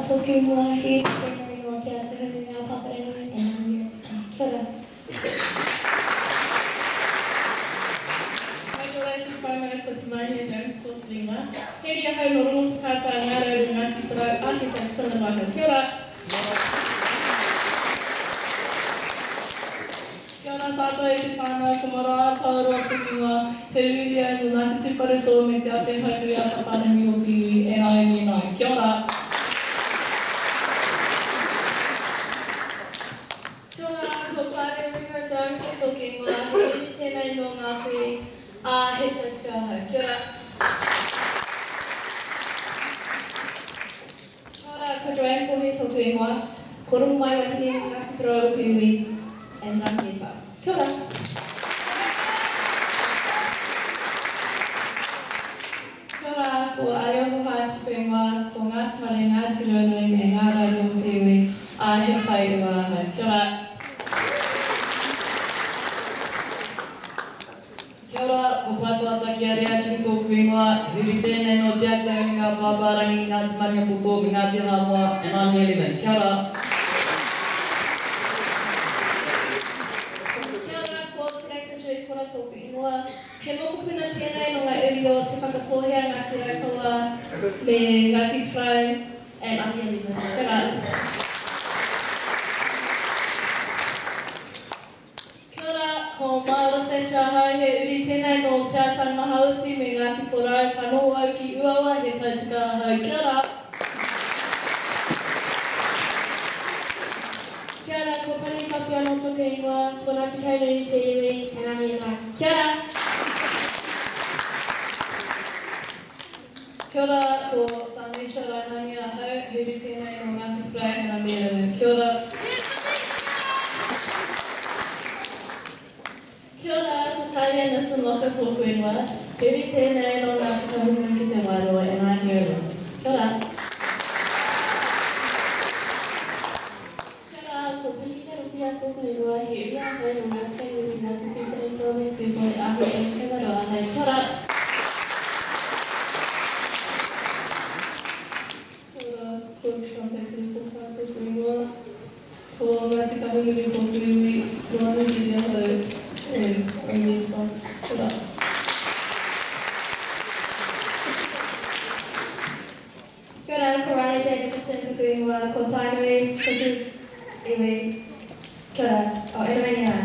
toki mua hi tēnei no kia te hunu ngā paparenga e nā mea. Kia ora. Congratulations whānau ko te mahi e James Tōwhinga. He ria hau no rongo tātā ngā rau Ngāti Porou Āhita Stonewaka. Kia ora. Kia ora tātou e te whānau ko mara ātaurua tukinga te uria no Ngāti Tuparu tō me te ate hautui a paparengi o Kiwi e ai me nai. Kia ora. Kia ora, ko Pāre Ringa James Tōwhinga. Hei tēnei no Ngāti he tautua hau. Kia ora. Kia ora, ko Joanne Pohe Tōwhinga. Ko rongo mai wahine Ngāti Porou Kiwi e ngā mea. Kia ora. Kia ora, ko Arioho Tōwhinga, ko Ngāti Mare, Ngāti Ranui me Ngā Raro o Kiwi he whai ua hau. Kia ora. Kia ora, ko Whatuata ki Area Tiko Kuingoa, huri tēnei no te atau i ngā pāpārangi, Ngāti Mariapupo, me Ngāti Hāmoa, e ngā mea rime. Kia ora. Kia ora, ko Tēnei Tui Kora tōku ingoa. He moku puna tēnei no ngā uri o te whakatohea Ngāti Raukaua, me Ngāti Porou, e ngā mea rime. Kia ora. Ko Maote Tahai, he uri tēnei no te atanga hauti me Ngāti Porou, ka noho au ki Uawa, he tautika hau. Kia ora. Kia ora, ko Pani Kapia no toke ingoa, ko Ngāti Kaurui te iwi, e ngā mea nā. Kia ora. Kia ora, ko Sanisha Raihangia hau, he uri tēnei no Ngāti Porou, e ngā mea nā. Kia ora. Kia ora, ko Taia Nisa Nosa tōku ingoa. He uri tēnei no Ngāti Kahunga ki te Wairoa e ngā mea nā. Kia ora. Kia ora, ko Pihika Rupia tōku ingoa. He uri ahau no Ngāti Kahunga Ngāti Tūpere Tōme Tūpoi Ahu e Tēmaroa hei. Kia ora. Kia ora, ko Shonte Tūpuka tōku ingoa. Ko Ngāti Kahunga ki tōku iwi, ko anu ki te ahau. Kia ora. Kia ora, ko Rane Te Nicholson tōku ingoa, ko Tainui, tōku iwi. Kia ora, e mai ni nā.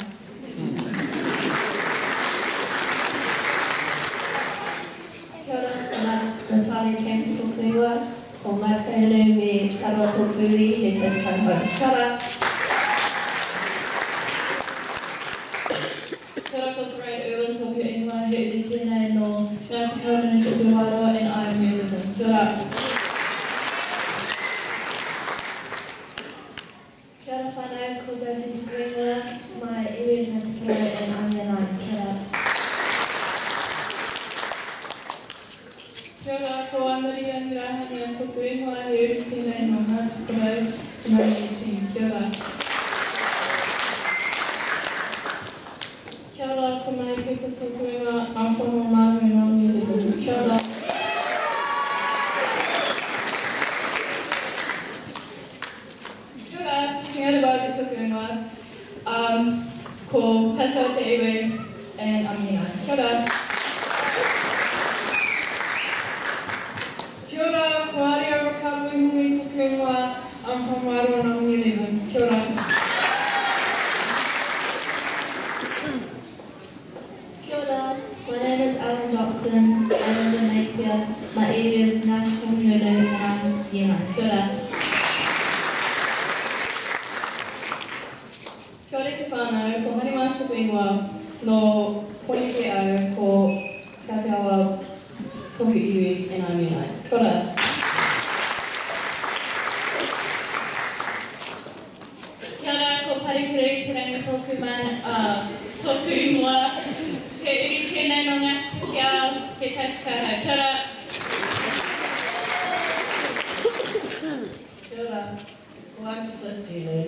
Kia ora, ko Natali Kemp tōku ingoa, ko Mātainu me Tarua tōku iwi, he tautika hau. Kia ora. Kia ora, ko Sarai Erwin tōku ingoa, he uri tēnei no Ngāti Kahunga ki te Wairoa e ai me rima. Kia ora. Kia ora whānau, ko Josie Kuinga, mai iwi Ngāti Porou e ngā mea nā. Kia ora. Kia ora, ko Amaria Ngirahania tōku ingoa, he uri tēnei no Ngāti Porou e ngā mea nā. Kia ora. Kia ora, ko Mai Kuka tōku ingoa, a whanau māhu e ngā mea rima. Kia ora. Kia ora, Ngāti Wāhi tōku ingoa, ko Tātou te iwi e ngā mea nā. Kia ora. Kia ora, ko Aria Rakamu Hungi tōku ingoa, whangwaro ngā mea rima. Kia ora. Kia ora, my name is Alan Johnson. I live in Napier. My area is National Hero and Yena. Kia ora. Kia ora te whānau, ko Hari Marsha Kuingoa no Poneke au ko Kateawa Tohu Iwi e ngā mea nai. Kia ora. Kia ora, ko Paripiri te rangi tōku tōku ingoa. He uri tēnei no Ngāti Pūkea, he tautika hau. Kia ora. Kia ora, ko Akita Tēnei.